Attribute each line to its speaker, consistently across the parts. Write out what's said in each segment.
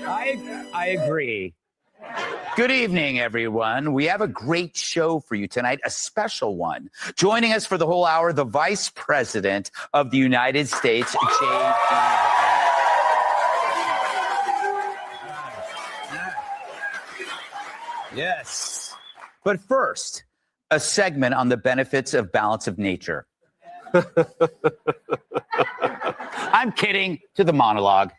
Speaker 1: I agree. Good evening, everyone. We have a great show for you tonight, a special one. Joining us for the whole hour, the Vice President of the United States, J.D. Yes. But first, a segment on the benefits of balance of nature. I'm kidding. To the monologue.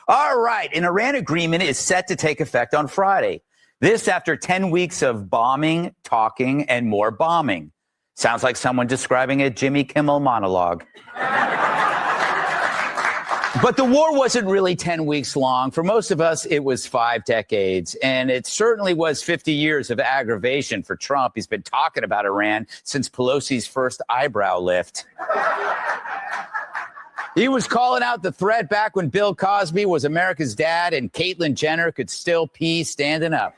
Speaker 1: All right. An Iran agreement is set to take effect on Friday. This after 10 weeks of bombing, talking, and more bombing. Sounds like someone describing a Jimmy Kimmel monologue. But the war wasn't really 10 weeks long. For most of us, it was 5 decades. And it certainly was 50 years of aggravation for Trump. He's been talking about Iran since Pelosi's first eyebrow lift. He was calling out the threat back when Bill Cosby was America's dad and Caitlyn Jenner could still pee standing up.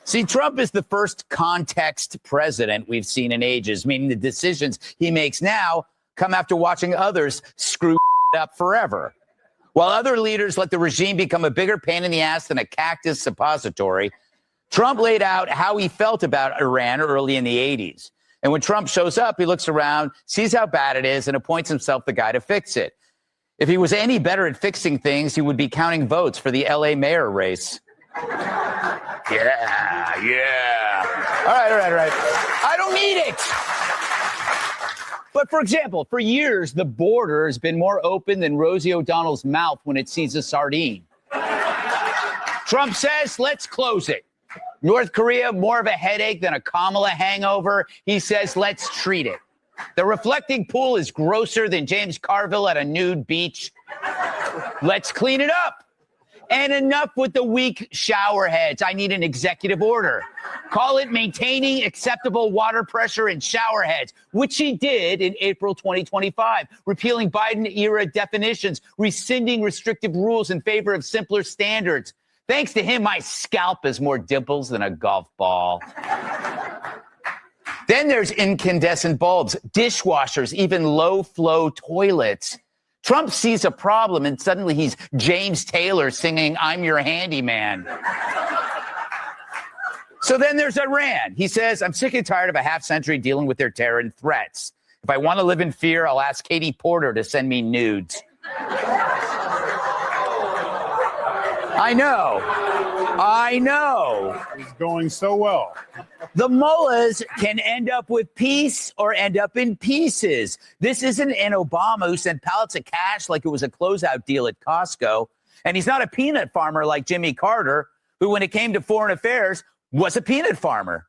Speaker 1: See, Trump is the first context president we've seen in ages, meaning the decisions he makes now come after watching others screw up forever. While other leaders let the regime become a bigger pain in the ass than a cactus suppository, Trump laid out how he felt about Iran early in the 80s. And when Trump shows up, he looks around, sees how bad it is, and appoints himself the guy to fix it. If he was any better at fixing things, he would be counting votes for the LA mayor race. Yeah. All right. I don't need it. But for example, for years, the border has been more open than Rosie O'Donnell's mouth when it sees a sardine. Trump says, let's close it. North Korea, more of a headache than a Kamala hangover. He says, let's treat it. The reflecting pool is grosser than James Carville at a nude beach. Let's clean it up. And enough with the weak shower heads. I need an executive order. Call it maintaining acceptable water pressure in shower heads, which he did in April 2025, repealing Biden-era definitions, rescinding restrictive rules in favor of simpler standards. Thanks to him, my scalp has more dimples than a golf ball. Then there's incandescent bulbs, dishwashers, even low-flow toilets. Trump sees a problem and suddenly he's James Taylor singing, I'm your handyman. So then there's Iran. He says, I'm sick and tired of a half-century dealing with their terror and threats. If I want to live in fear, I'll ask Katie Porter to send me nudes. I know.
Speaker 2: It's going so well.
Speaker 1: The mullahs can end up with peace or end up in pieces. This isn't an Obama who sent pallets of cash like it was a closeout deal at Costco. And he's not a peanut farmer like Jimmy Carter, who, when it came to foreign affairs, was a peanut farmer.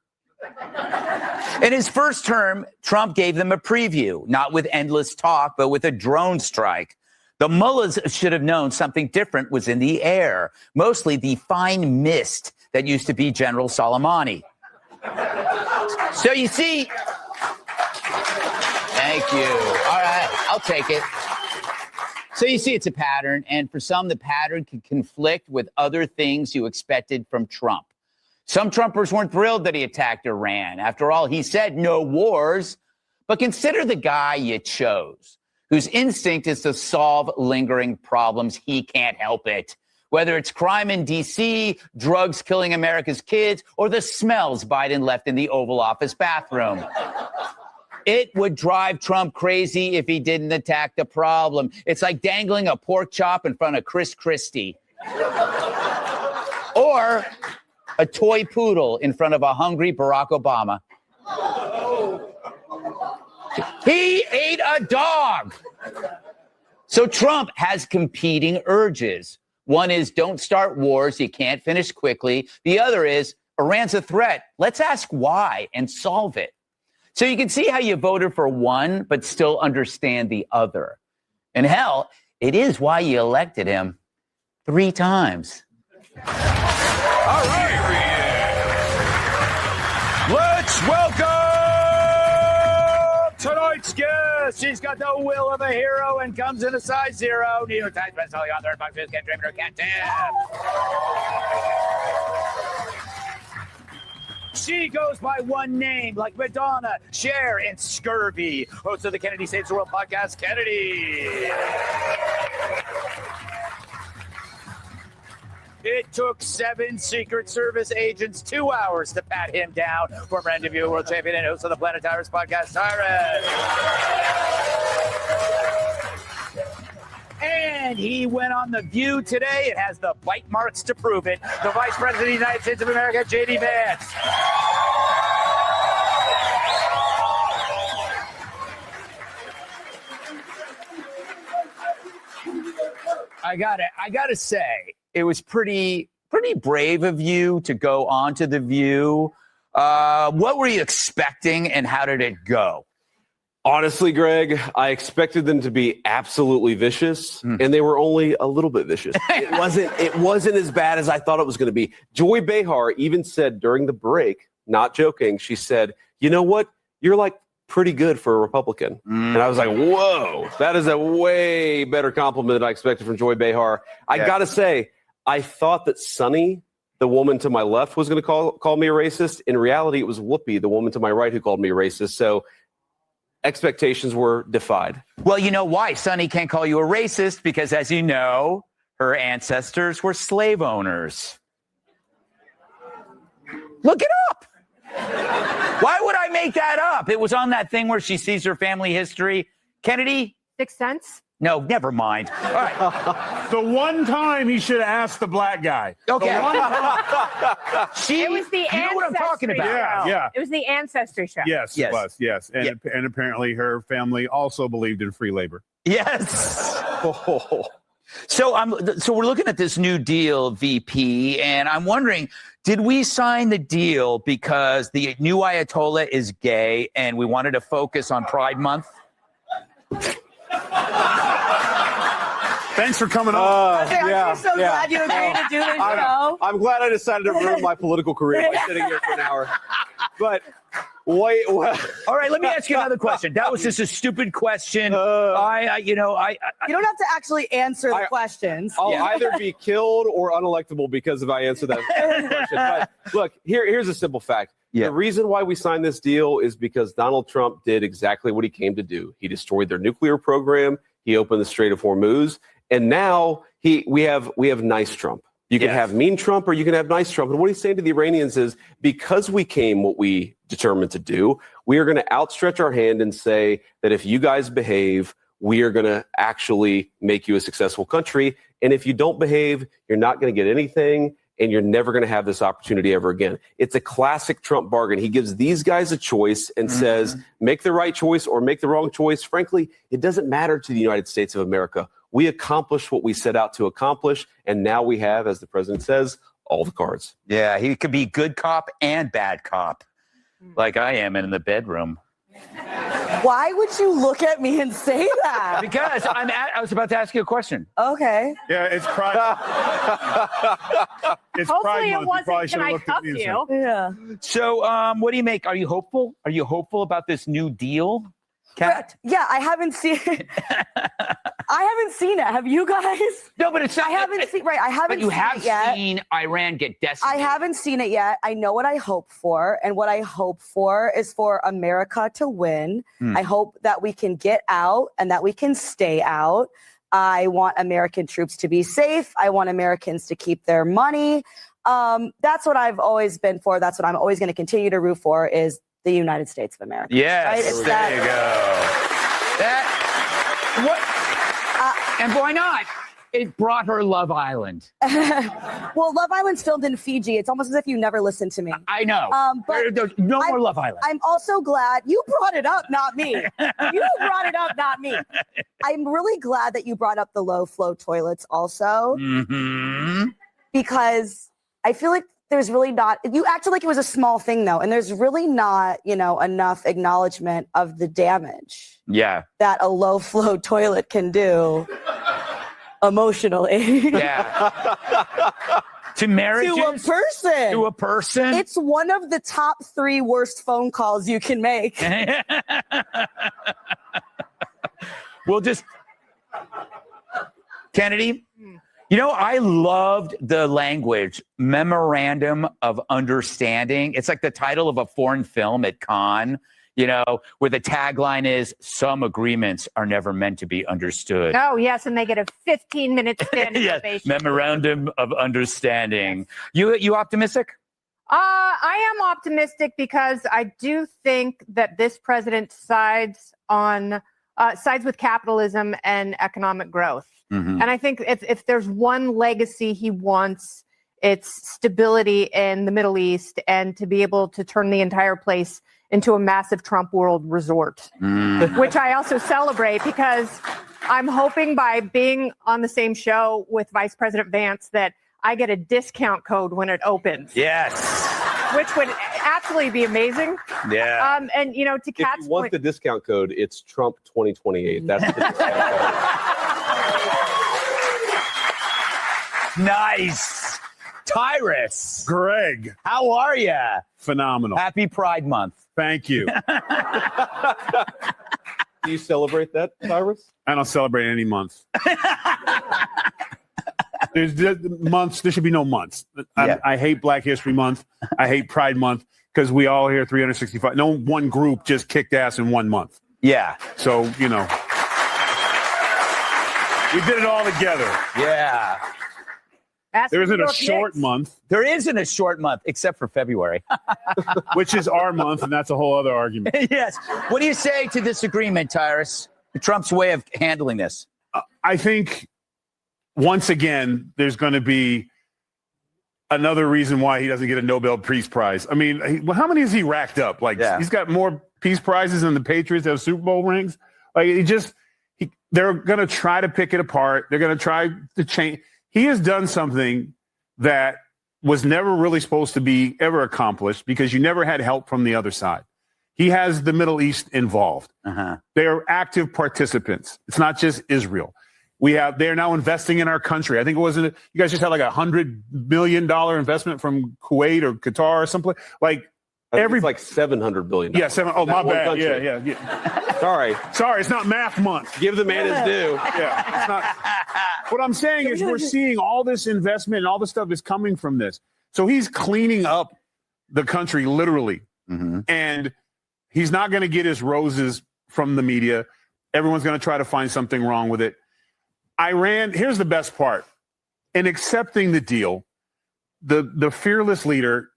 Speaker 1: In his first term, Trump gave them a preview, not with endless talk, but with a drone strike. The mullahs should have known something different was in the air, mostly the fine mist that used to be General Soleimani. So you see, thank you. All right, I'll take it. So you see, it's a pattern, and for some, the pattern can conflict with other things you expected from Trump. Some Trumpers weren't thrilled that he attacked Iran. After all, he said no wars, but consider the guy you chose, whose instinct is to solve lingering problems. He can't help it. Whether it's crime in D.C., drugs killing America's kids, or the smells Biden left in the Oval Office bathroom. It would drive Trump crazy if he didn't attack the problem. It's like dangling a pork chop in front of Chris Christie. Or a toy poodle in front of a hungry Barack Obama. He ate a dog. So Trump has competing urges. One is don't start wars. You can't finish quickly. The other is Iran's a threat. Let's ask why and solve it. So you can see how you voted for one, but still understand the other. And hell, it is why you elected him 3 times.
Speaker 2: All right. Let's welcome tonight's guest. She's got the will of a hero and comes in a size 0. New York Times bestselling author, Fox News, can't dream her, can't tell. She goes by one name, like Madonna, Cher, and Scurvy. Host of the Kennedy Saves the World podcast, Kennedy. took 7 Secret Service agents 2 hours to pat him down. Former NWA World Champion and host of the Planet Tyrus podcast, Tyrus. And he went on The View today. It has the bite marks to prove it. The Vice President of the United States of America, J.D. Vance. I gotta say, it was pretty brave of you to go on to The View. What were you expecting, and how did it go?
Speaker 3: Honestly, Greg, I expected them to be absolutely vicious, and they were only a little bit vicious. It wasn't as bad as I thought it was going to be. Joy Behar even said during the break, not joking, she said, "You know what? You're like pretty good for a Republican." And I was like, whoa, that is a way better compliment than I expected from Joy Behar. I got to say, I thought that Sunny, the woman to my left, was going to call me a racist. In reality, it was Whoopi, the woman to my right, who called me a racist. So expectations were defied.
Speaker 1: Well, you know why Sunny can't call you a racist? Because, as you know, her ancestors were slave owners. Look it up. Why would I make that up? It was on that thing where she sees her family history. Kennedy?
Speaker 4: Sixth Sense?
Speaker 1: No, never mind. All right.
Speaker 5: The one time he should have asked the black guy.
Speaker 1: Okay.
Speaker 4: It was the
Speaker 1: You know what I'm talking
Speaker 4: Ancestry
Speaker 1: about.
Speaker 4: show.
Speaker 5: Yeah.
Speaker 4: It was the Ancestry show.
Speaker 5: Yes,
Speaker 1: Yes.
Speaker 5: it was. Yes. And apparently her family also believed in free labor.
Speaker 1: Yes. So we're looking at this new deal, VP, and I'm wondering, did we sign the deal because the new Ayatollah is gay and we wanted to focus on Pride Month?
Speaker 5: Thanks for coming on.
Speaker 4: I'm so glad you agreed to do this show.
Speaker 3: I'm glad I decided to ruin my political career by sitting here for an hour. But wait.
Speaker 1: All right, let me ask you another question. That was just a stupid question.
Speaker 6: You don't have to actually answer the questions.
Speaker 3: I'll either be killed or unelectable because if I answer that question. But look, here's a simple fact.
Speaker 1: Yeah.
Speaker 3: The reason why we signed this deal is because Donald Trump did exactly what he came to do. He destroyed their nuclear program. He opened the Strait of Hormuz. And now we have nice Trump. You can have mean Trump or you can have nice Trump. And what he's saying to the Iranians is, because we came what we determined to do, we are going to outstretch our hand and say that if you guys behave, we are going to actually make you a successful country. And if you don't behave, you're not going to get anything. And you're never going to have this opportunity ever again. It's a classic Trump bargain. He gives these guys a choice and says, make the right choice or make the wrong choice. Frankly, it doesn't matter to the United States of America. We accomplished what we set out to accomplish. And now we have, as the president says, all the cards.
Speaker 1: Yeah, he could be good cop and bad cop, like I am in the bedroom.
Speaker 6: Why would you look at me and say that?
Speaker 1: Because I was about to ask you a question.
Speaker 6: Okay.
Speaker 5: Yeah, it's Pride. It's
Speaker 4: Hopefully
Speaker 5: Pride
Speaker 4: it
Speaker 5: Month. You probably
Speaker 4: wasn't,
Speaker 5: should
Speaker 4: can
Speaker 5: have
Speaker 4: I
Speaker 5: looked at
Speaker 4: cuff
Speaker 5: me and said,
Speaker 4: you?
Speaker 6: Yeah.
Speaker 1: So what do you make? Are you hopeful? Are you hopeful about this new deal, Kat?
Speaker 6: Yeah, I haven't seen it. I haven't seen it. Have you guys?
Speaker 1: No, but it's not.
Speaker 6: I haven't seen. Right, I haven't.
Speaker 1: But you
Speaker 6: seen
Speaker 1: have
Speaker 6: it yet.
Speaker 1: seen Iran get decimated.
Speaker 6: I haven't seen it yet. I know what I hope for, and what I hope for is for America to win. I hope that we can get out and that we can stay out. I want American troops to be safe. I want Americans to keep their money. That's what I've always been for. That's what I'm always going to continue to root for, is the United States of America.
Speaker 1: Yes,
Speaker 6: Right? It's
Speaker 1: there you go. What? And why not? It brought her Love Island.
Speaker 6: Well, Love Island's filmed in Fiji. It's almost as if you never listened to me.
Speaker 1: I know.
Speaker 6: But
Speaker 1: no more Love Island.
Speaker 6: I'm also glad you brought it up, not me. You brought it up, not me. I'm really glad that you brought up the low flow toilets also, because I feel like there's really not, you acted like it was a small thing though, and there's really not, enough acknowledgement of the damage that a low flow toilet can do emotionally.
Speaker 1: Yeah. To marriages?
Speaker 6: To a person.
Speaker 1: To a person?
Speaker 6: It's one of the top 3 worst phone calls you can make.
Speaker 1: We'll just... Kennedy, I loved the language, Memorandum of Understanding. It's like the title of a foreign film at Cannes.
Speaker 2: where the tagline is, some agreements are never meant to be understood.
Speaker 4: Oh, yes, and they get a 15-minute standing
Speaker 2: Yes,
Speaker 4: ovation.
Speaker 2: memorandum of understanding. You optimistic?
Speaker 4: I am optimistic because I do think that this president sides with capitalism and economic growth.
Speaker 2: Mm-hmm.
Speaker 4: And I think if there's one legacy he wants, it's stability in the Middle East and to be able to turn the entire place into a massive Trump world resort, which I also celebrate because I'm hoping by being on the same show with Vice President Vance that I get a discount code when it opens.
Speaker 2: Yes.
Speaker 4: Which would absolutely be amazing.
Speaker 2: Yeah.
Speaker 4: And, to
Speaker 3: If
Speaker 4: Kat's
Speaker 3: you want
Speaker 4: point,
Speaker 3: the discount code, it's Trump 2028. That's the discount code.
Speaker 2: Nice. Tyrus,
Speaker 5: Greg,
Speaker 2: how are you?
Speaker 5: phenomenal.
Speaker 2: Happy Pride Month.
Speaker 5: Thank you.
Speaker 3: Do you celebrate that, Cyrus?
Speaker 5: I don't celebrate any month. There's months. There should be no months. I hate Black History Month. I hate Pride Month because we all here 365. No one group just kicked ass in 1 month.
Speaker 2: Yeah.
Speaker 5: So, we did it all together.
Speaker 2: Yeah.
Speaker 5: There isn't a short month,
Speaker 2: There isn't a short month except for February.
Speaker 5: which is our month, and that's a whole other argument.
Speaker 2: Yes. What do you say to this agreement, Tyrus? Trump's way of handling this?
Speaker 5: I think once again, there's going to be another reason why he doesn't get a Nobel Peace Prize. I mean, how many has he racked up? He's got more peace prizes than the Patriots have Super Bowl rings. They're going to try to pick it apart. They're going to try to change. He has done something that was never really supposed to be ever accomplished because you never had help from the other side. He has the Middle East involved.
Speaker 2: Uh-huh.
Speaker 5: They are active participants. It's not just Israel. They're now investing in our country. I think you guys just had like $100 million investment from Kuwait or Qatar or something.
Speaker 3: It's like $700 billion.
Speaker 5: Yeah, Oh, my bad.
Speaker 3: Country.
Speaker 5: Yeah.
Speaker 3: Sorry.
Speaker 5: It's not math month.
Speaker 3: Give the man his due.
Speaker 5: Yeah, it's not. What I'm saying is we're seeing all this investment and all this stuff is coming from this. So he's cleaning up the country literally.
Speaker 2: Mm-hmm.
Speaker 5: And he's not going to get his roses from the media. Everyone's going to try to find something wrong with it. Here's the best part. In accepting the deal, the fearless leader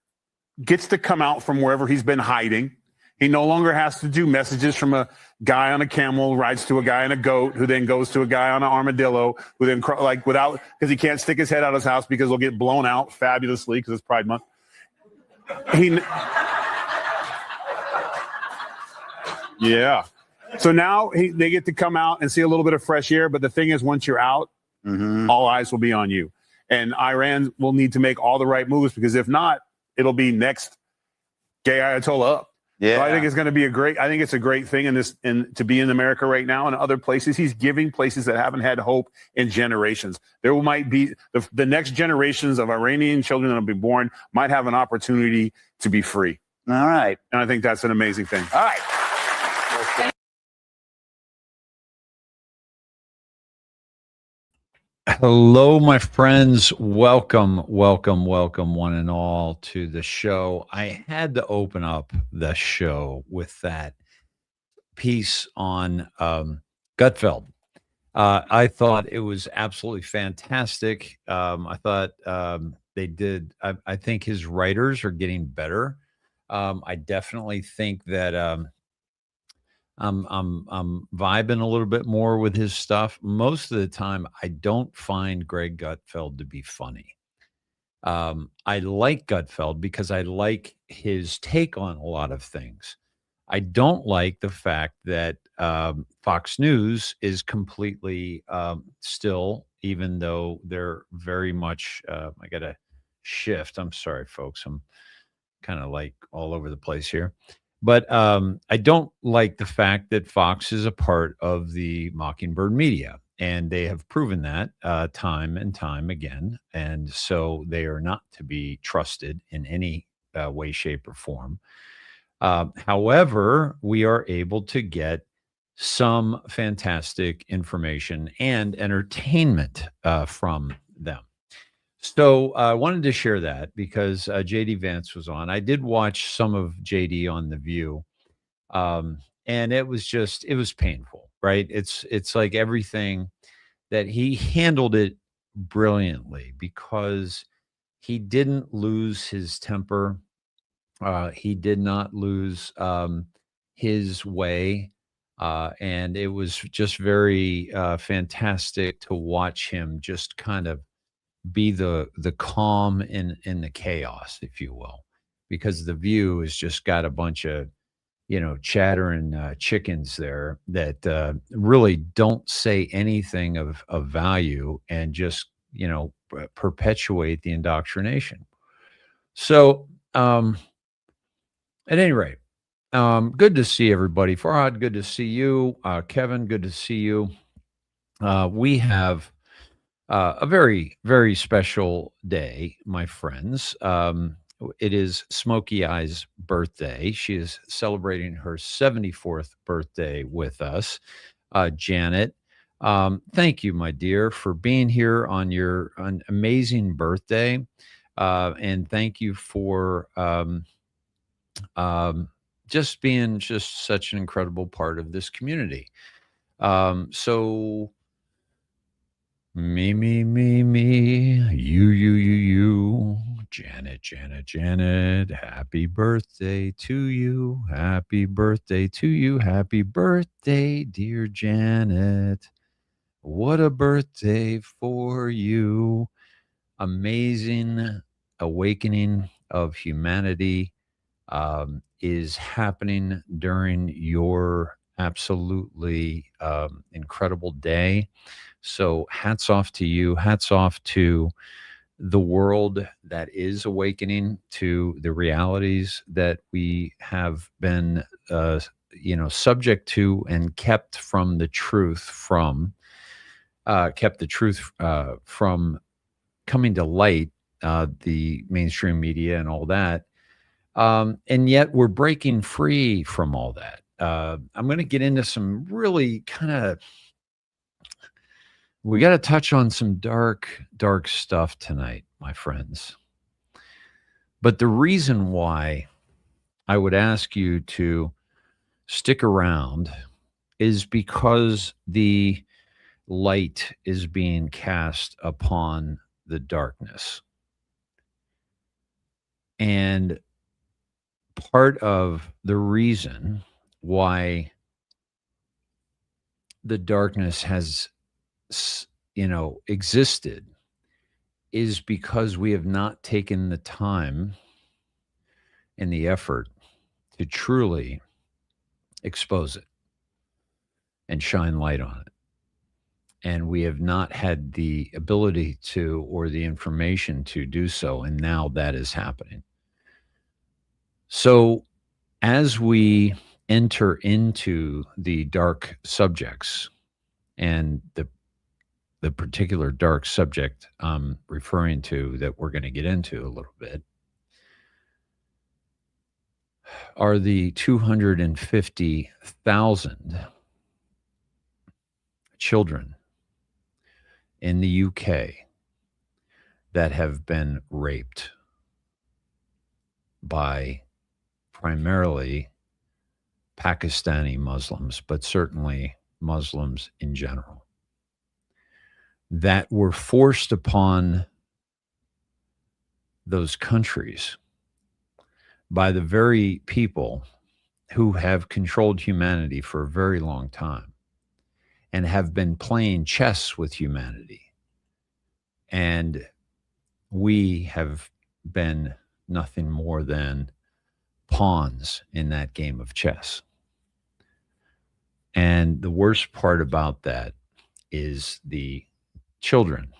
Speaker 5: gets to come out from wherever he's been hiding. He no longer has to do messages from a guy on a camel, rides to a guy on a goat, who then goes to a guy on an armadillo, who then because he can't stick his head out of his house because he'll get blown out fabulously because it's Pride Month. Yeah. So now they get to come out and see a little bit of fresh air. But the thing is, once you're out, all eyes will be on you. And Iran will need to make all the right moves because if not, it'll be next gay Ayatollah up.
Speaker 2: Yeah.
Speaker 5: So I think it's going to be I think it's a great thing to be in America right now and other places. He's giving places that haven't had hope in generations. There might be the next generations of Iranian children that will be born might have an opportunity to be free.
Speaker 2: All right.
Speaker 5: And I think that's an amazing thing.
Speaker 2: All right.
Speaker 7: Hello, my friends. Welcome, one and all to the show. I had to open up the show with that piece on Gutfeld. I thought it was absolutely fantastic. I thought they did. I think his writers are getting better. I definitely think that I'm vibing a little bit more with his stuff. Most of the time, I don't find Greg Gutfeld to be funny. I like Gutfeld because I like his take on a lot of things. I don't like the fact that Fox News is completely still, even though they're very much, I got to shift. I'm sorry, folks. I'm kind of like all over the place here. But I don't like the fact that Fox is a part of the Mockingbird media, and they have proven that time and time again. And so they are not to be trusted in any way, shape, or form. However, we are able to get some fantastic information and entertainment from them. So I wanted to share that because JD Vance was on. I did watch some of JD on The View, And it was painful, right? It's like everything that he handled it brilliantly because he didn't lose his temper. He did not lose his way. And it was just very fantastic to watch him just kind of be the calm in the chaos, if you will, because the View has just got a bunch of chattering chickens there that really don't say anything of value and just perpetuate the indoctrination. So at any rate, good to see everybody. Farhad, good to see you. Kevin, good to see you. We have a very, very special day, my friends. It is Smokey Eye's birthday. She is celebrating her 74th birthday with us. Janet, thank you, my dear, for being here on your amazing birthday. And thank you for just being just such an incredible part of this community. So me, you, Janet, happy birthday to you. Happy birthday to you. Happy birthday, dear Janet. What a birthday for you. Amazing awakening of humanity is happening during your absolutely incredible day. So hats off to you. Hats off to the world that is awakening to the realities that we have been, subject to and kept from the truth from coming to light, the mainstream media and all that. And yet we're breaking free from all that. I'm going to get into some really we got to touch on some dark stuff tonight, my friends. But the reason why I would ask you to stick around is because the light is being cast upon the darkness. And part of the reason why the darkness has existed is because we have not taken the time and the effort to truly expose it and shine light on it. And we have not had the ability to, or the information to do so. And now that is happening. So as we enter into the dark subjects, and the particular dark subject I'm referring to that we're going to get into a little bit are the 250,000 children in the UK that have been raped by primarily Pakistani Muslims, but certainly Muslims in general, that were forced upon those countries by the very people who have controlled humanity for a very long time and have been playing chess with humanity. And we have been nothing more than pawns in that game of chess. And the worst part about that is the children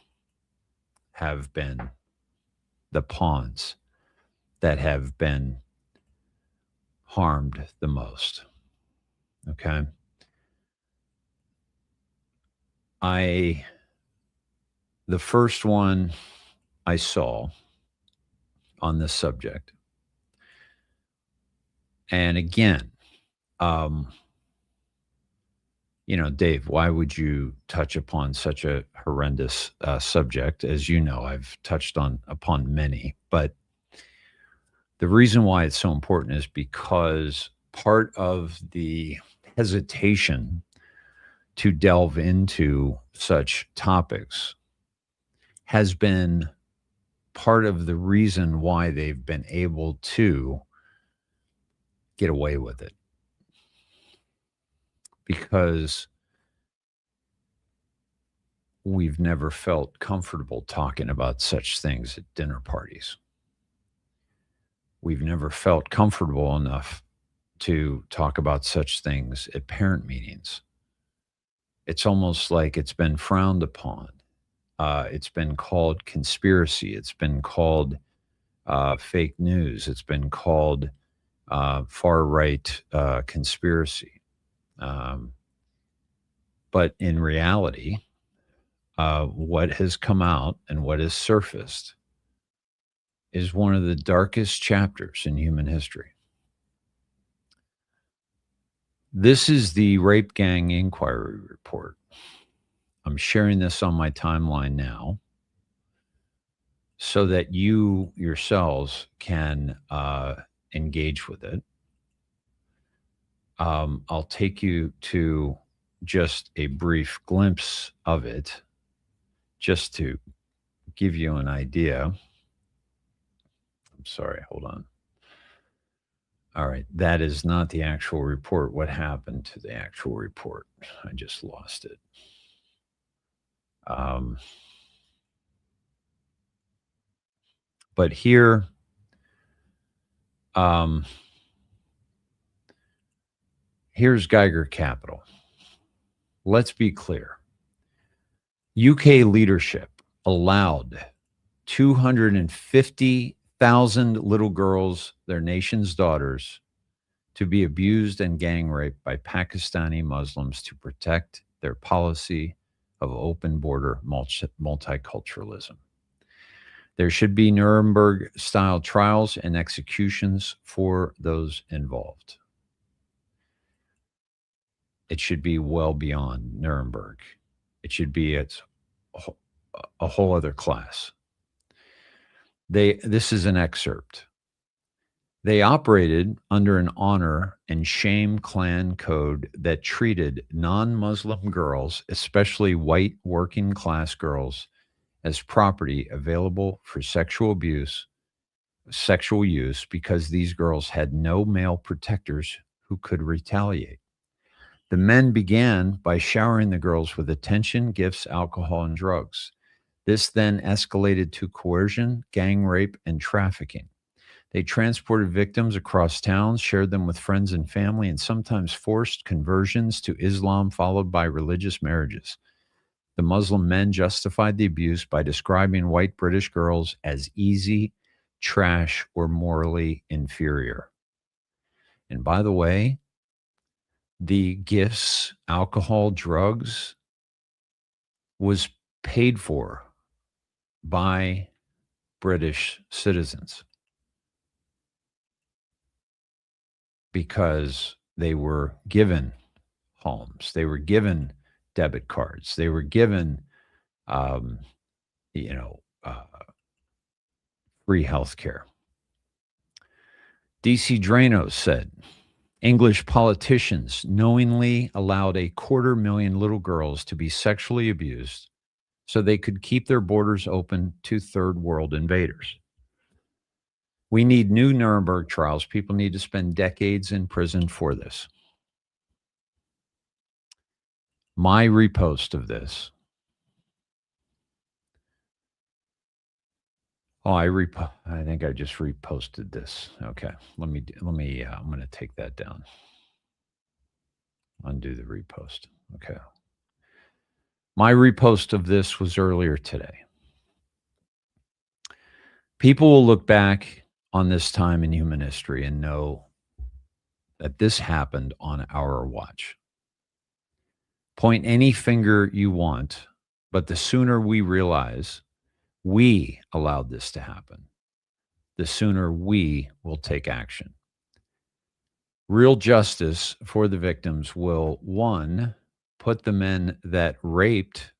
Speaker 7: have been the pawns that have been harmed the most. Okay. The first one I saw on this subject, and again, Dave, why would you touch upon such a horrendous subject? As you know, I've touched upon many, but the reason why it's so important is because part of the hesitation to delve into such topics has been part of the reason why they've been able to get away with it. Because we've never felt comfortable talking about such things at dinner parties. We've never felt comfortable enough to talk about such things at parent meetings. It's almost like it's been frowned upon. It's been called conspiracy. It's been called fake news. It's been called far right conspiracy. But in reality, what has come out and what has surfaced is one of the darkest chapters in human history. This is the Rape Gang Inquiry Report. I'm sharing this on my timeline now so that you yourselves can engage with it. I'll take you to just a brief glimpse of it, just to give you an idea. I'm sorry, hold on. All right, that is not the actual report. What happened to the actual report? I just lost it. But here, here's Geiger Capital. Let's be clear. UK leadership allowed 250,000 little girls, their nation's daughters, to be abused and gang raped by Pakistani Muslims to protect their policy of open border multiculturalism. There should be Nuremberg-style trials and executions for those involved. It should be well beyond Nuremberg. It should be a whole other class. This is an excerpt. They operated under an honor and shame clan code that treated non-Muslim girls, especially white working class girls, as property available for sexual use because these girls had no male protectors who could retaliate. The men began by showering the girls with attention, gifts, alcohol, and drugs. This then escalated to coercion, gang rape, and trafficking. They transported victims across towns, shared them with friends and family, and sometimes forced conversions to Islam, followed by religious marriages. The Muslim men justified the abuse by describing white British girls as easy, trash, or morally inferior. And by the way, the gifts, alcohol, drugs was paid for by British citizens because they were given homes, they were given debit cards, they were given, free health care. DC Drano said, English politicians knowingly allowed 250,000 little girls to be sexually abused so they could keep their borders open to third world invaders. We need new Nuremberg trials. People need to spend decades in prison for this. My repost of this. I think I just reposted this. Okay. Let me, I'm going to take that down. Undo the repost. Okay. My repost of this was earlier today. People will look back on this time in human history and know that this happened on our watch. Point any finger you want, but the sooner we realize we allowed this to happen, the sooner we will take action. Real justice for the victims will, one, put the men that raped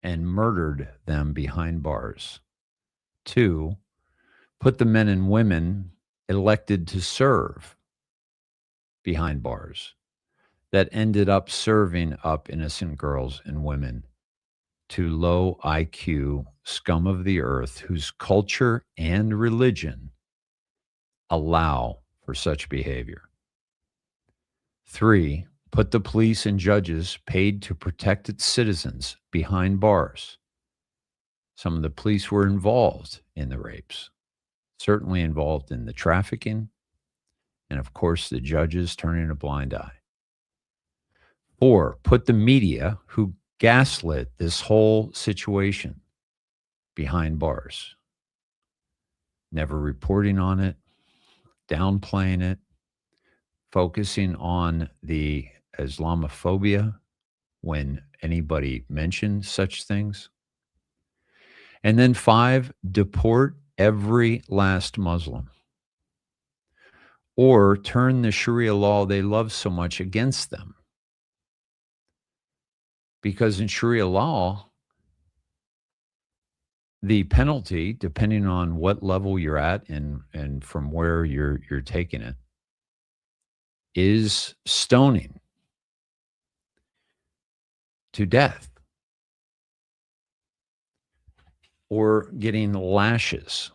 Speaker 7: and murdered them behind bars. Two, put the men and women elected to serve behind bars that ended up serving up innocent girls and women to low IQ scum of the earth whose culture and religion allow for such behavior. 3, put the police and judges paid to protect its citizens behind bars. Some of the police were involved in the rapes, certainly involved in the trafficking, and of course, the judges turning a blind eye. 4, put the media who gaslit this whole situation behind bars, never reporting on it, downplaying it, focusing on the Islamophobia when anybody mentioned such things. And then 5, deport every last Muslim or turn the Sharia law they love so much against them. Because in Sharia law, the penalty, depending on what level you're at and from where you're taking it, is stoning to death or getting lashes,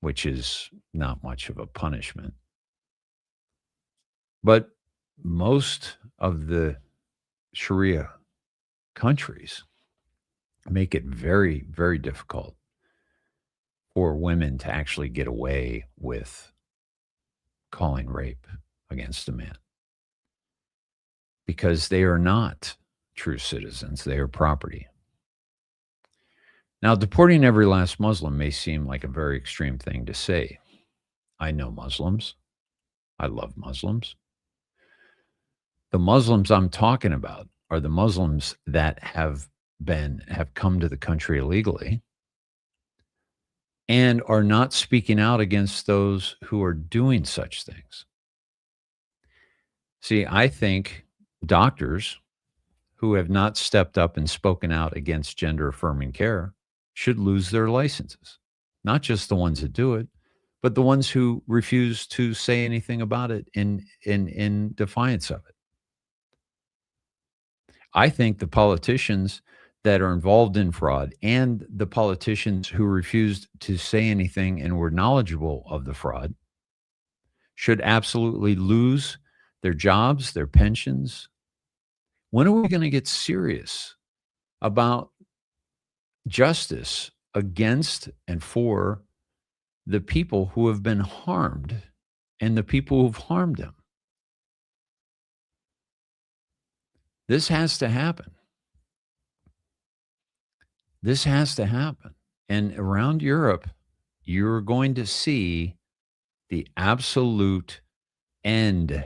Speaker 7: which is not much of a punishment. But most of the Sharia countries make it very, very difficult for women to actually get away with calling rape against a man because they are not true citizens. They are property. Now, deporting every last Muslim may seem like a very extreme thing to say. I know Muslims. I love Muslims. The Muslims I'm talking about are the Muslims that have come to the country illegally and are not speaking out against those who are doing such things. See, I think doctors who have not stepped up and spoken out against gender affirming care should lose their licenses. Not just the ones that do it, but the ones who refuse to say anything about it in defiance of it. I think the politicians that are involved in fraud and the politicians who refused to say anything and were knowledgeable of the fraud should absolutely lose their jobs, their pensions. When are we going to get serious about justice against and for the people who have been harmed and the people who've harmed them? This has to happen. This has to happen. And around Europe, you're going to see the absolute end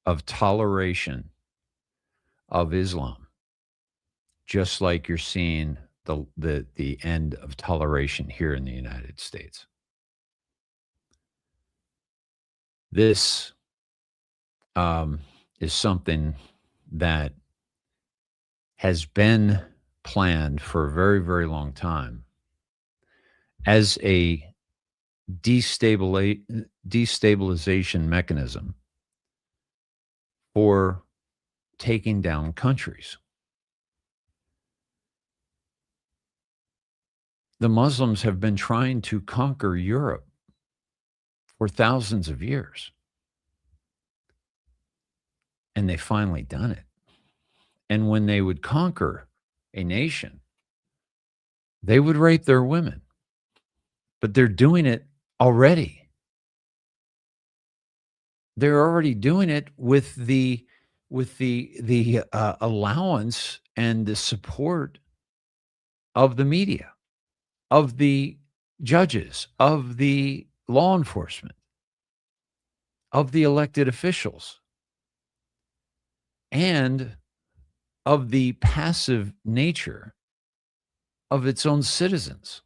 Speaker 7: of toleration of Islam, just like you're seeing the end of toleration here in the United States. This is something that has been planned for a very, very long time as a destabilization mechanism for taking down countries. The Muslims have been trying to conquer Europe for thousands of years, and they've finally done it. And when they would conquer a nation, they would rape their women. But they're doing it already. They're already doing it with the allowance and the support of the media, of the judges, of the law enforcement, of the elected officials, and of the passive nature of its own citizens.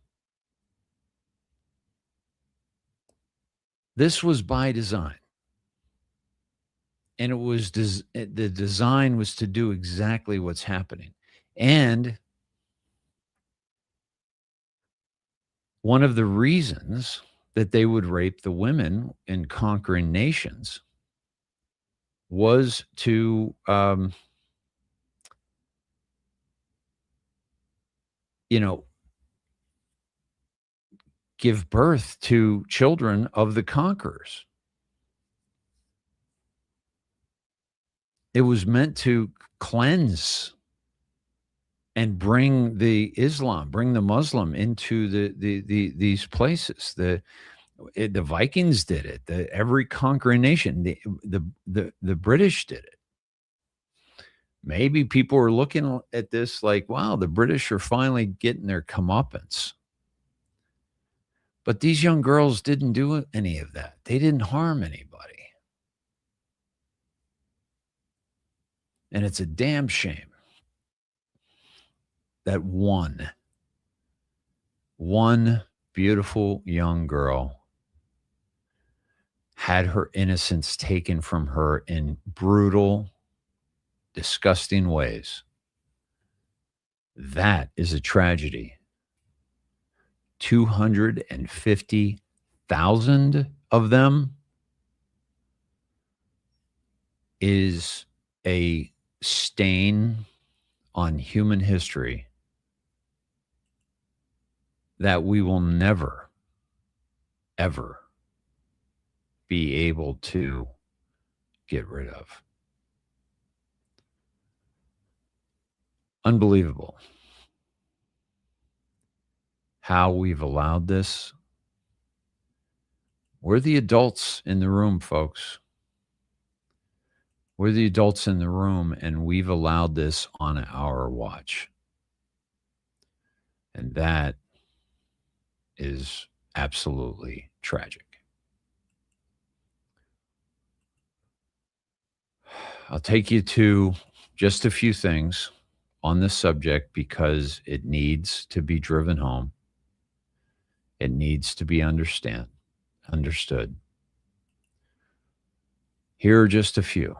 Speaker 7: This was by design. And it was the design was to do exactly what's happening. And one of the reasons that they would rape the women in conquering nations was to, give birth to children of the conquerors. It was meant to cleanse and bring the Muslim into these places. The Vikings did it. Every conquering nation, the British did it. Maybe people are looking at this like, wow, the British are finally getting their comeuppance. But these young girls didn't do any of that. They didn't harm anybody. And it's a damn shame that one beautiful young girl had her innocence taken from her in brutal, disgusting ways. That is a tragedy. 250,000 of them is a stain on human history that we will never, ever be able to get rid of. Unbelievable how we've allowed this. We're the adults in the room, folks. We're the adults in the room, and we've allowed this on our watch. And that is absolutely tragic. I'll take you to just a few things on this subject because it needs to be driven home. It needs to be understood. Here are just a few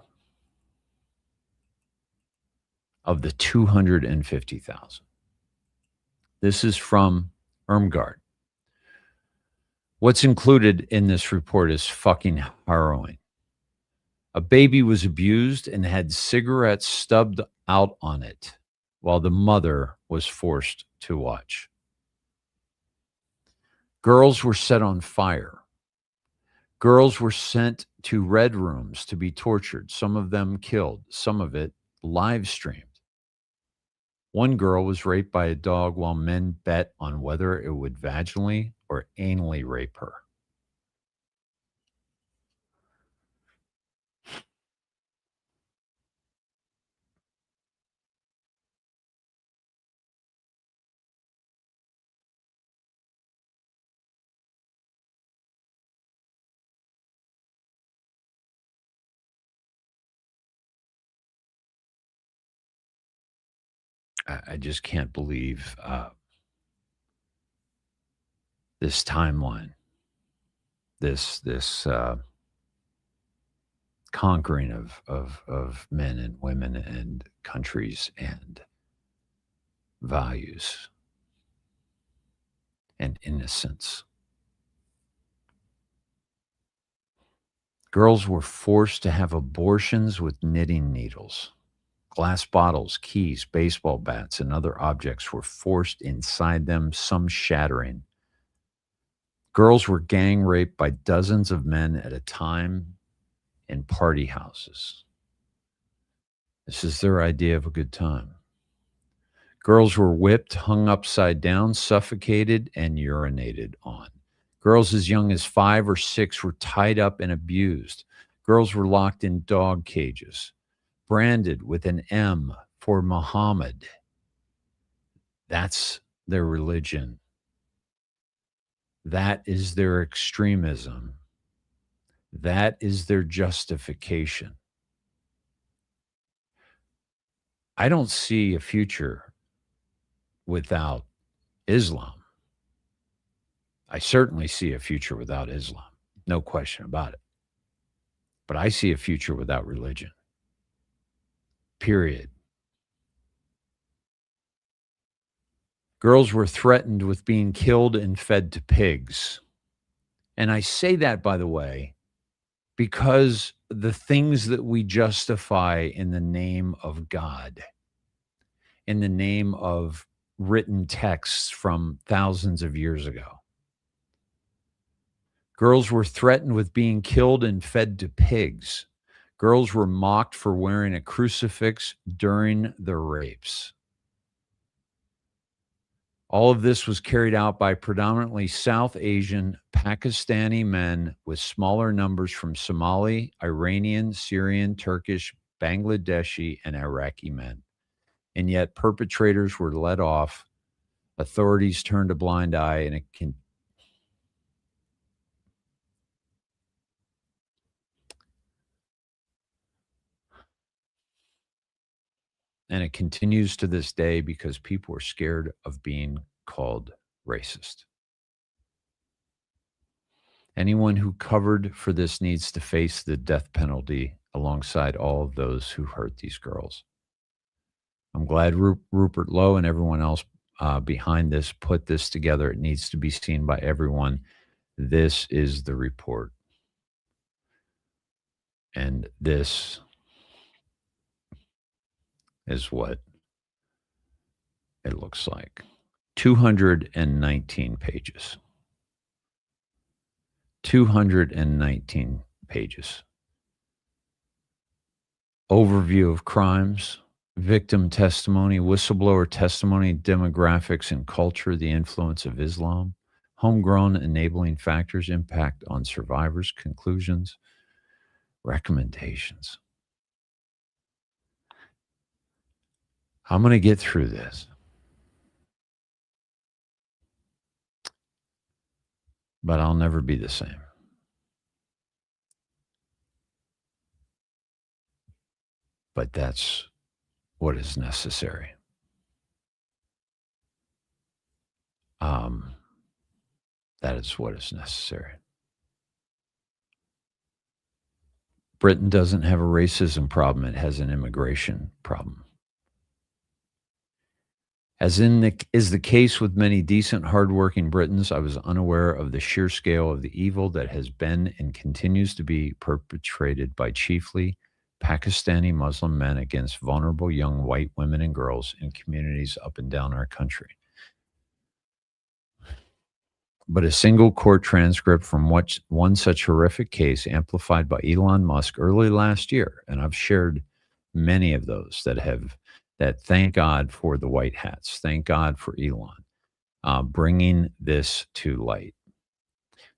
Speaker 7: of the 250,000. This is from Irmgard. What's included in this report is fucking harrowing. A baby was abused and had cigarettes stubbed out on it while the mother was forced to watch. Girls were set on fire. Girls were sent to red rooms to be tortured, some of them killed, some of it live streamed. One girl was raped by a dog while men bet on whether it would vaginally or anally rape her. I just can't believe this timeline, this conquering of men and women and countries and values and innocence. Girls were forced to have abortions with knitting needles. Glass bottles, keys, baseball bats, and other objects were forced inside them, some shattering. Girls were gang raped by dozens of men at a time in party houses. This is their idea of a good time. Girls were whipped, hung upside down, suffocated, and urinated on. Girls as young as 5 or 6 were tied up and abused. Girls were locked in dog cages, branded with an M for Muhammad. That's their religion. That is their extremism. That is their justification. I don't see a future without Islam. I certainly see a future without Islam. No question about it. But I see a future without religion. Period. Girls were threatened with being killed and fed to pigs. And I say that, by the way, because the things that we justify in the name of God, in the name of written texts from thousands of years ago. Girls were threatened with being killed and fed to pigs. Girls were mocked for wearing a crucifix during their rapes. All of this was carried out by predominantly South Asian, Pakistani men with smaller numbers from Somali, Iranian, Syrian, Turkish, Bangladeshi, and Iraqi men. And yet perpetrators were let off. Authorities turned a blind eye, and it continues to this day because people are scared of being called racist. Anyone who covered for this needs to face the death penalty alongside all of those who hurt these girls. I'm glad Rupert Lowe and everyone else behind this put this together. It needs to be seen by everyone. This is the report. And this is what it looks like. 219 pages. 219 pages. Overview of crimes, victim testimony, whistleblower testimony, demographics and culture, the influence of Islam, homegrown enabling factors, impact on survivors, conclusions, recommendations. I'm going to get through this. But I'll never be the same. But that's what is necessary. That is what is necessary. Britain doesn't have a racism problem. It has an immigration problem. As is the case with many decent, hardworking Britons, I was unaware of the sheer scale of the evil that has been and continues to be perpetrated by chiefly Pakistani Muslim men against vulnerable young white women and girls in communities up and down our country. But a single court transcript from one such horrific case, amplified by Elon Musk early last year, and I've shared many of those that thank God for the white hats, thank God for Elon, bringing this to light,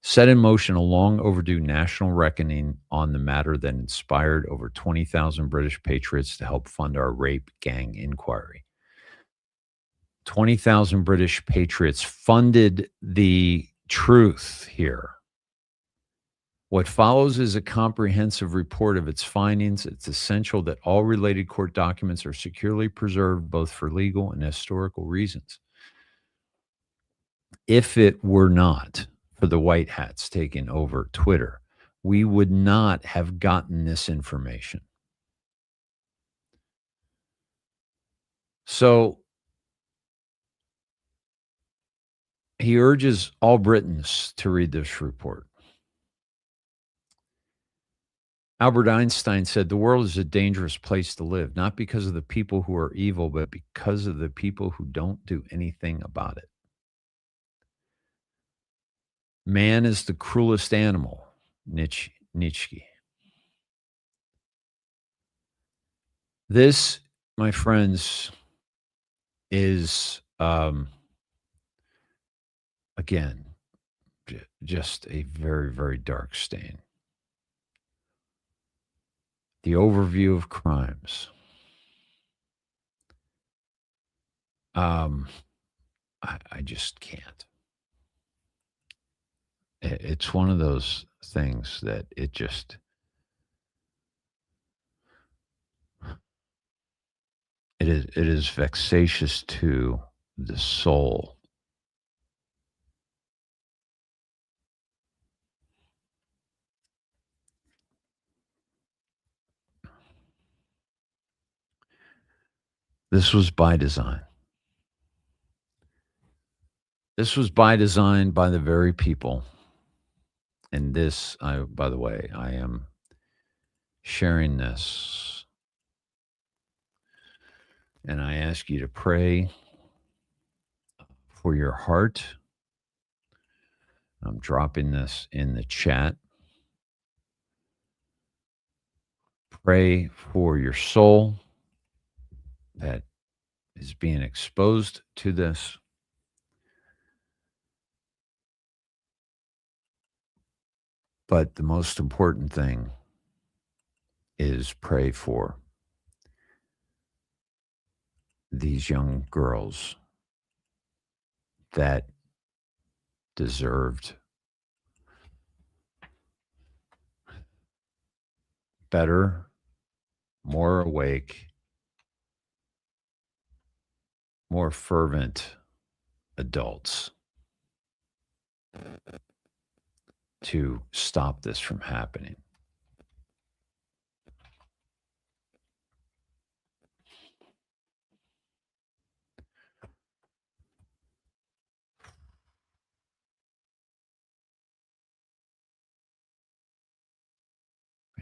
Speaker 7: set in motion a long overdue national reckoning on the matter that inspired over 20,000 British patriots to help fund our rape gang inquiry. 20,000 British patriots funded the truth here. What follows is a comprehensive report of its findings. It's essential that all related court documents are securely preserved, both for legal and historical reasons. If it were not for the white hats taking over Twitter, we would not have gotten this information. So he urges all Britons to read this report. Albert Einstein said, "The world is a dangerous place to live, not because of the people who are evil, but because of the people who don't do anything about it." Man is the cruelest animal, Nietzsche. This, my friends, is, again, just a very, very dark stain. The overview of crimes. I just can't. It's one of those things that it is vexatious to the soul. This was by design. This was by design by the very people And this, by the way, I am sharing this, and I ask you to pray for your heart. I'm dropping this in the chat. Pray for your soul that is being exposed to this. But the most important thing is pray for these young girls that deserved better, more awake, more fervent adults to stop this from happening.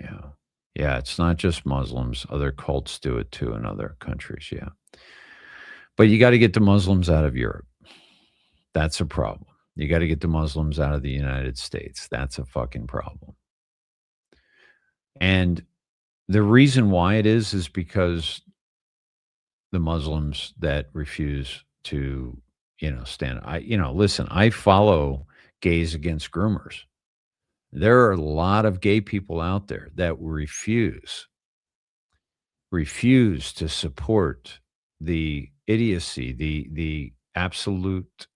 Speaker 7: Yeah. Yeah, it's not just Muslims. Other cults do it too in other countries. Yeah. But you got to get the Muslims out of Europe. That's a problem. You got to get the Muslims out of the United States. That's a fucking problem. And the reason why it is because the Muslims that refuse to, stand. Listen, I follow Gays Against Groomers. There are a lot of gay people out there that refuse to support the idiocy, the absolute,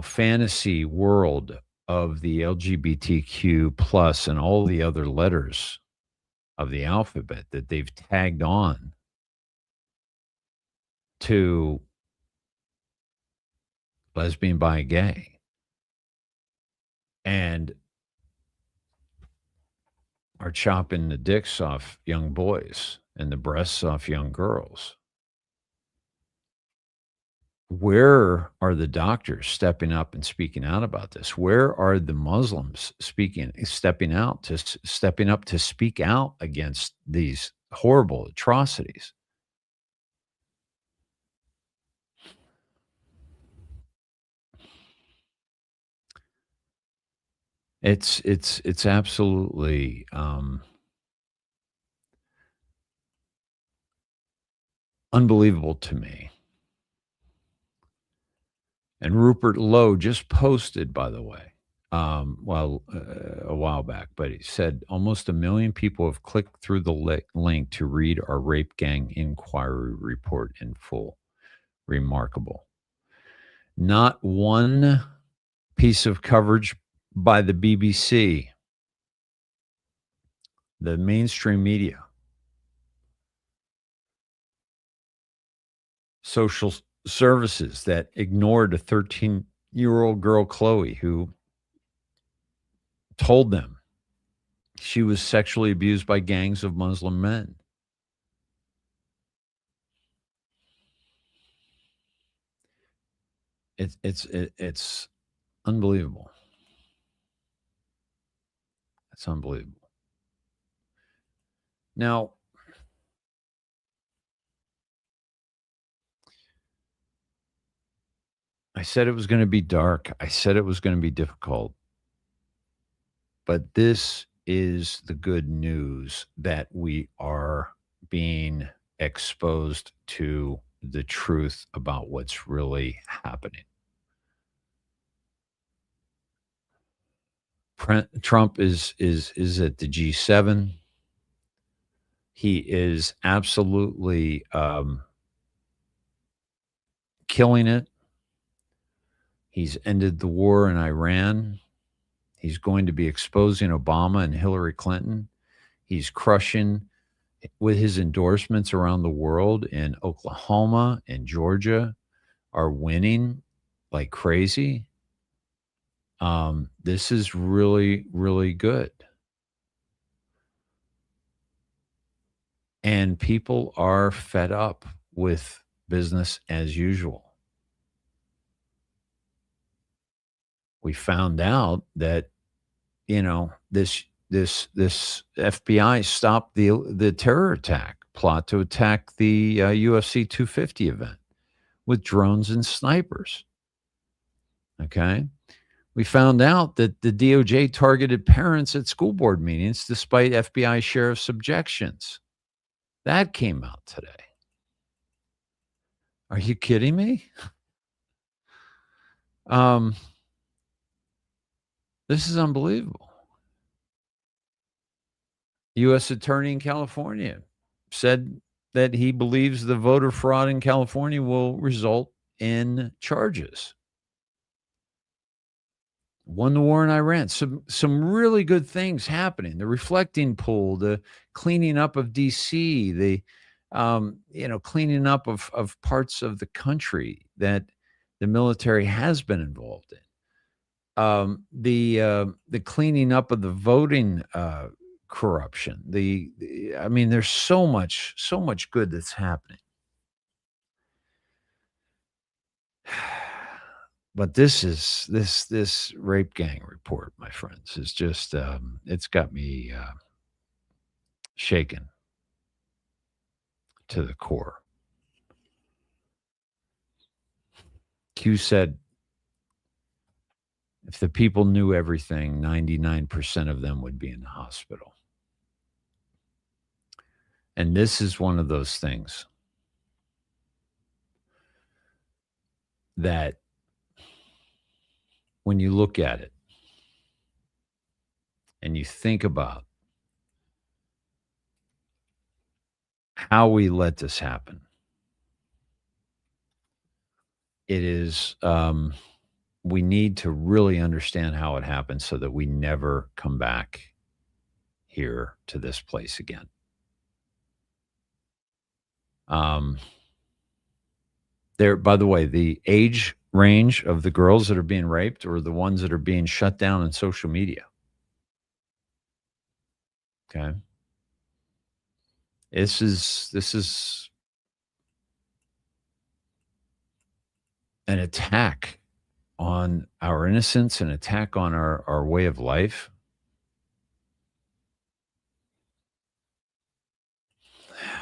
Speaker 7: fantasy world of the LGBTQ plus and all the other letters of the alphabet that they've tagged on to lesbian, bi, gay, and are chopping the dicks off young boys and the breasts off young girls. Where are the doctors stepping up and speaking out about this? Where are the Muslims stepping up to speak out against these horrible atrocities? It's absolutely unbelievable to me. And Rupert Lowe just posted, by the way, a while back, but he said almost 1 million people have clicked through the link to read our rape gang inquiry report in full. Remarkable. Not one piece of coverage by the BBC, the mainstream media, social services that ignored a 13-year-old girl, Chloe, who told them she was sexually abused by gangs of Muslim men. It's unbelievable. It's unbelievable. Now, I said it was going to be dark. I said it was going to be difficult. But this is the good news, that we are being exposed to the truth about what's really happening. Trump is at the G7. He is absolutely killing it. He's ended the war in Iran. He's going to be exposing Obama and Hillary Clinton. He's crushing with his endorsements around the world, in Oklahoma and Georgia are winning like crazy. This is really, really good. And people are fed up with business as usual. we found out that, this FBI stopped the terror attack plot to attack the UFC 250 event with drones and snipers. Okay. We found out that the DOJ targeted parents at school board meetings despite FBI sheriff's objections. That came out today. Are you kidding me? This is unbelievable. U.S. Attorney in California said that he believes the voter fraud in California will result in charges. Won the war in Iran. Some really good things happening. The reflecting pool, the cleaning up of D.C., the cleaning up of parts of the country that the military has been involved in. The cleaning up of the voting corruption. There's so much good that's happening. But this rape gang report, my friends, is just it's got me shaken to the core. Q said, if the people knew everything, 99% of them would be in the hospital. And this is one of those things that when you look at it and you think about how we let this happen, it is, we need to really understand how it happened so that we never come back here to this place again. By the way, the age range of the girls that are being raped or the ones that are being shut down in social media. Okay. This is an attack on our innocence, an attack on our way of life.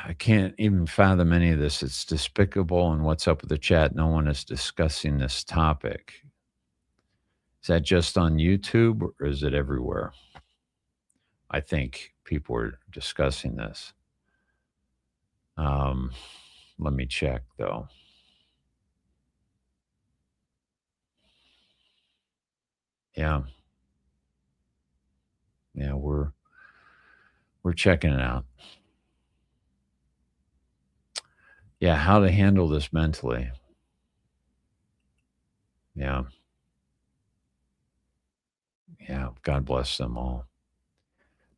Speaker 7: I can't even fathom any of this. It's despicable. And what's up with the chat? No one is discussing this topic. Is that just on YouTube or is it everywhere? I think people are discussing this. Let me check though. Yeah. Yeah, we're checking it out. Yeah, how to handle this mentally. Yeah. Yeah, God bless them all.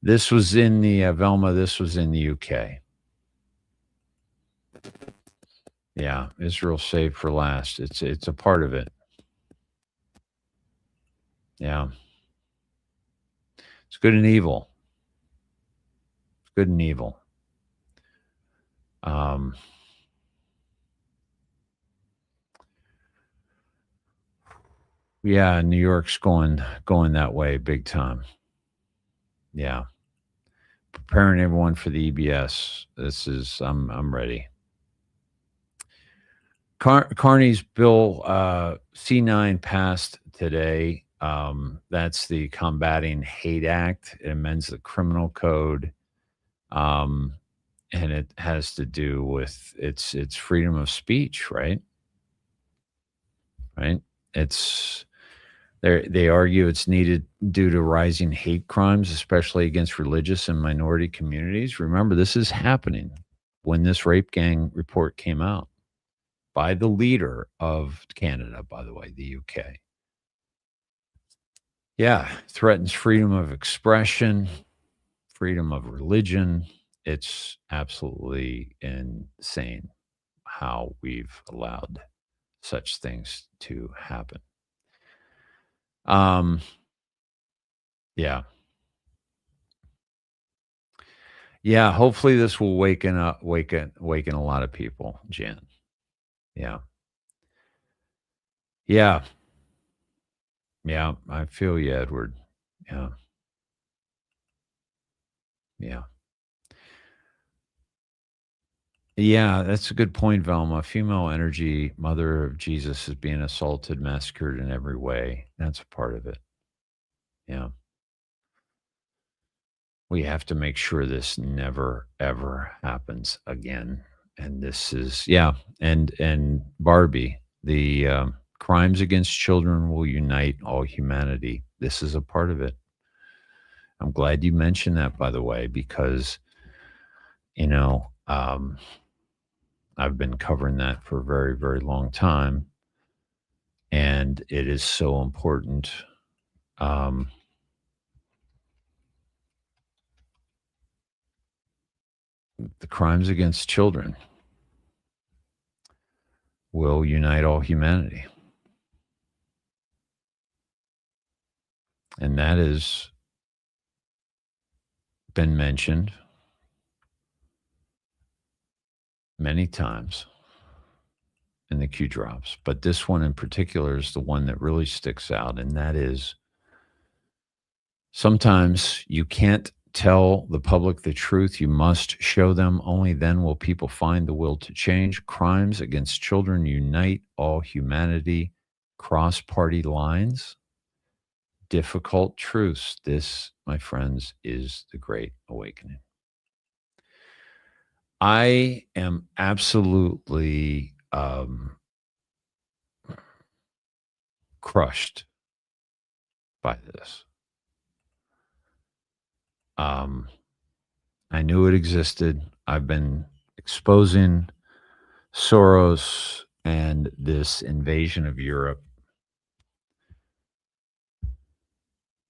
Speaker 7: This was in the Velma, this was in the UK. Yeah, Israel saved for last. It's a part of it. Yeah. It's good and evil. It's good and evil. Yeah, New York's going that way big time. Yeah. Preparing everyone for the EBS. I'm ready. Carney's bill C9 passed today. That's the Combating Hate Act. It amends the criminal code. And it has to do with it's freedom of speech, right? Right? They argue it's needed due to rising hate crimes, especially against religious and minority communities. Remember, this is happening when this rape gang report came out by the leader of Canada, by the way, the UK. Yeah, threatens freedom of expression, freedom of religion. It's absolutely insane how we've allowed such things to happen. Yeah, hopefully this will waken a lot of people, Jan. Yeah. Yeah, I feel you, Edward. Yeah. Yeah. Yeah, that's a good point, Velma. Female energy, mother of Jesus, is being assaulted, massacred in every way. That's a part of it. Yeah. We have to make sure this never ever happens again. And this is, yeah. And Barbie, the crimes against children will unite all humanity. This is a part of it. I'm glad you mentioned that, by the way, because you know, I've been covering that for a very, very long time, and it is so important. Um, the crimes against children will unite all humanity. And that has been mentioned many times in the Q drops. But this one in particular is the one that really sticks out. And that is sometimes you can't tell the public the truth. You must show them. Only then will people find the will to change. Crimes against children unite all humanity, cross party lines. Difficult truths. This, my friends, is the Great Awakening. I am absolutely crushed by this. I knew it existed. I've been exposing Soros and this invasion of Europe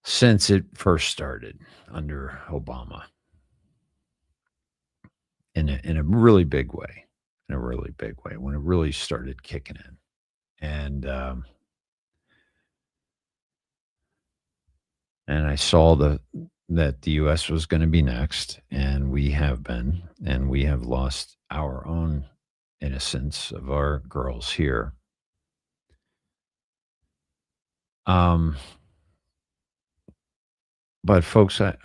Speaker 7: since it first started under Obama in a really big way, when it really started kicking in. And I saw that the U.S. was going to be next, and we have been, and we have lost our own innocence of our girls here. But folks, I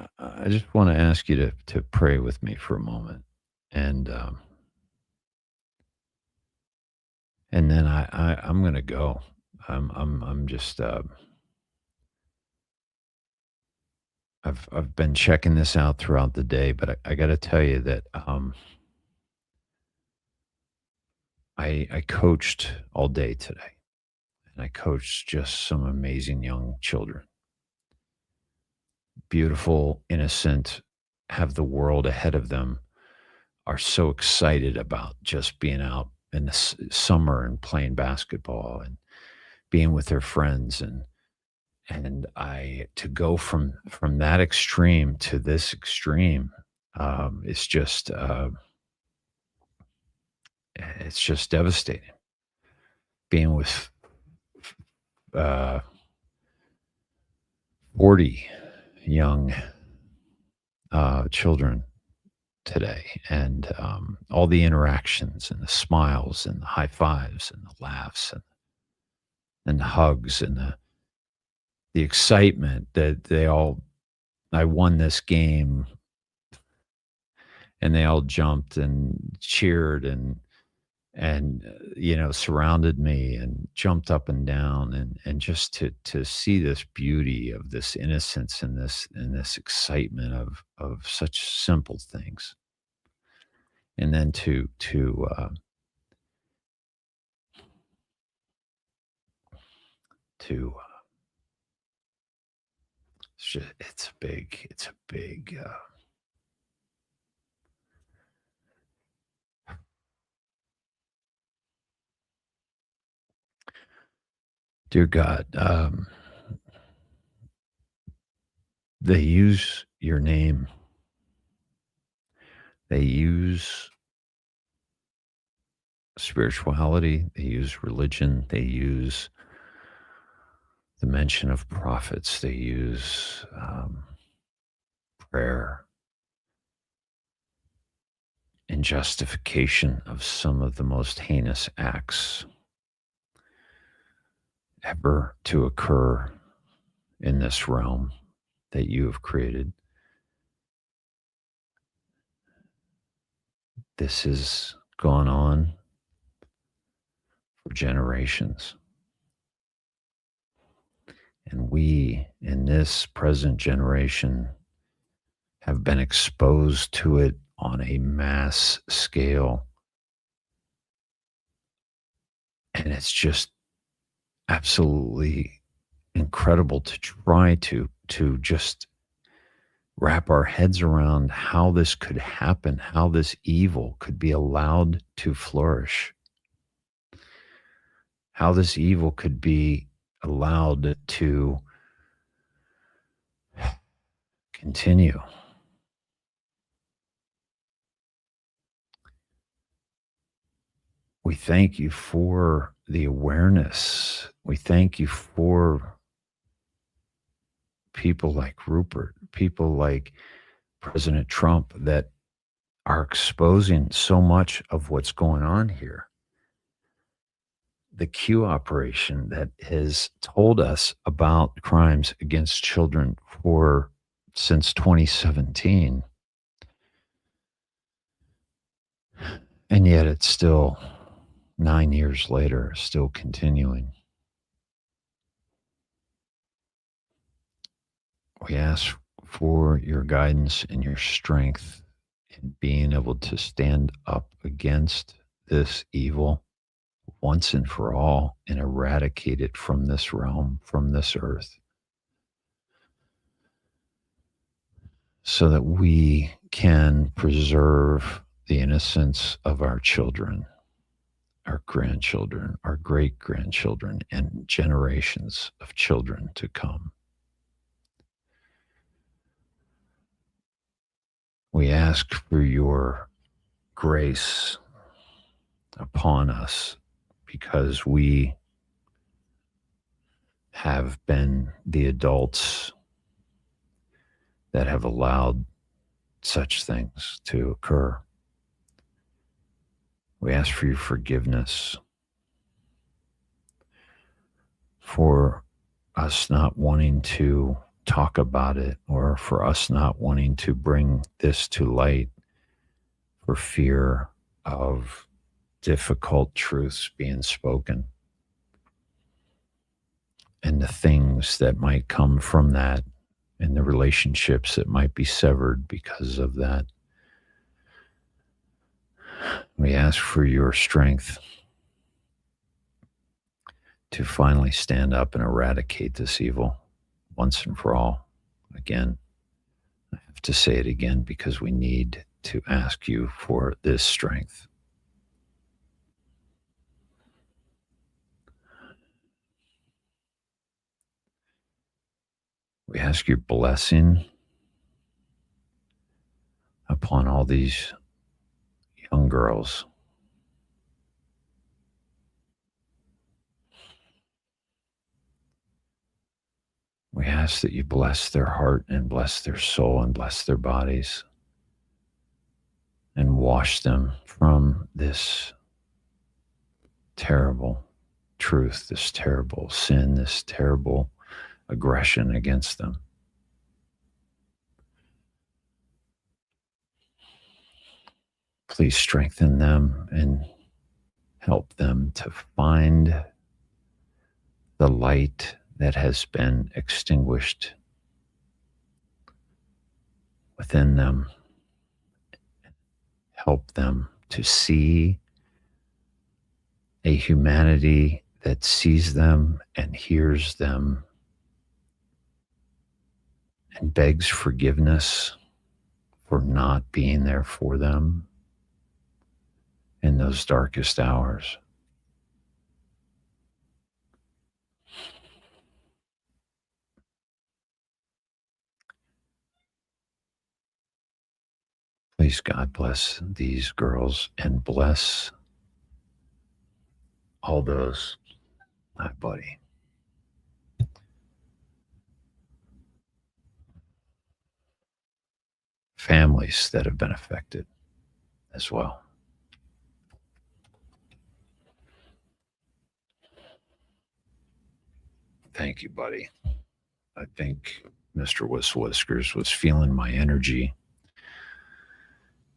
Speaker 7: just want to ask you to pray with me for a moment, and then I'm going to go. I'm just I've been checking this out throughout the day, but I got to tell you that I coached all day today, and I coached just some amazing young children, beautiful, innocent, have the world ahead of them, are so excited about just being out in the summer and playing basketball and being with their friends, and I to go from that extreme to this extreme, it's just devastating. Being with 40 young children today, and all the interactions and the smiles and the high fives and the laughs and the hugs and the excitement that I won this game, and they all jumped and cheered and surrounded me and jumped up and down, and just to see this beauty of this innocence and this excitement of such simple things, and then to it's a big dear God, they use your name, they use spirituality, they use religion, they use the mention of prophets, they use prayer in justification of some of the most heinous acts ever to occur in this realm that you have created. This has gone on for generations. And we, in this present generation, have been exposed to it on a mass scale. And it's just absolutely incredible to try to just wrap our heads around how this could happen, how this evil could be allowed to flourish, how this evil could be allowed to continue. We thank you for the awareness. We thank you for people like Rupert, people like President Trump that are exposing so much of what's going on here. The Q operation that has told us about crimes against children since 2017. And yet it's still 9 years later, still continuing. We ask for your guidance and your strength in being able to stand up against this evil once and for all and eradicate it from this realm, from this earth, so that we can preserve the innocence of our children, our grandchildren, our great-grandchildren, and generations of children to come. We ask for your grace upon us because we have been the adults that have allowed such things to occur. We ask for your forgiveness for us not wanting to talk about it or for us not wanting to bring this to light for fear of difficult truths being spoken and the things that might come from that and the relationships that might be severed because of that. We ask for your strength to finally stand up and eradicate this evil once and for all. Again, I have to say it again because we need to ask you for this strength. We ask your blessing upon all these young girls. We ask that you bless their heart and bless their soul and bless their bodies and wash them from this terrible truth, this terrible sin, this terrible aggression against them. Please strengthen them and help them to find the light that has been extinguished within them. Help them to see a humanity that sees them and hears them and begs forgiveness for not being there for them in those darkest hours. Please, God, bless these girls and bless all those, my buddy, families that have been affected as well. Thank you, buddy. I think Mr. Whiskers was feeling my energy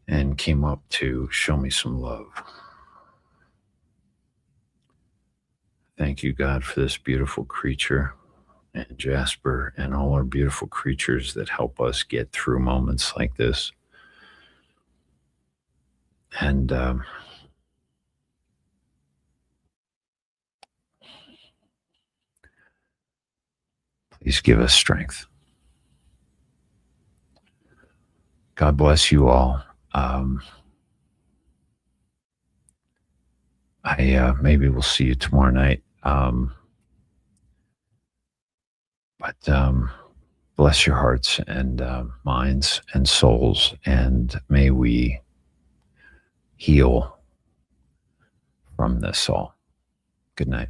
Speaker 7: and came up to show me some love. Thank you, God, for this beautiful creature and Jasper and all our beautiful creatures that help us get through moments like this. And please give us strength. God bless you all. Maybe we'll see you tomorrow night. But bless your hearts and minds and souls, and may we heal from this all. Good night.